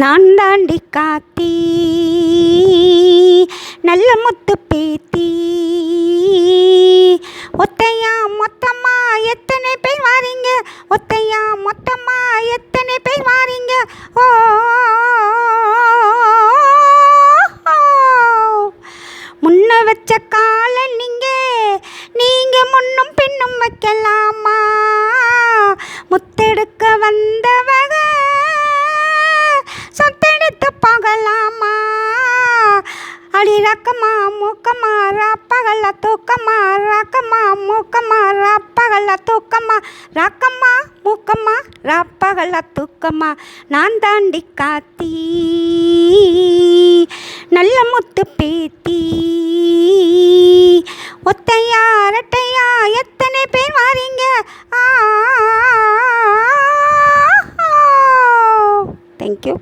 நான் தாண்டி காத்தி நல்ல முத்து பேத்தி ஒத்தையா மொத்தமா எத்தனை பேர் வாரீங்க ஒத்தையா மொத்தமா எத்தனை பேர் வாரீங்க ஓ முன்ன வச்ச கால நீங்க முன்னும் பின்னும் வைக்கலாமா முத்தெடுக்க வந்தவக சொத்தெடுத்து போகலாமா அடி ரக்கமா மூக்கமா ராப்பகல தூக்கமா ரக்கமா மூக்கமா ராப்பகல தூக்கமா ரக்கமா மூக்கமா ராப்பகல தூக்கமா நான் தாண்டி காத்தி நல்ல முத்து பேத்தி ஒத்தையா அரட்டையா எத்தனை பேர் வாரீங்க தேங்க்யூ.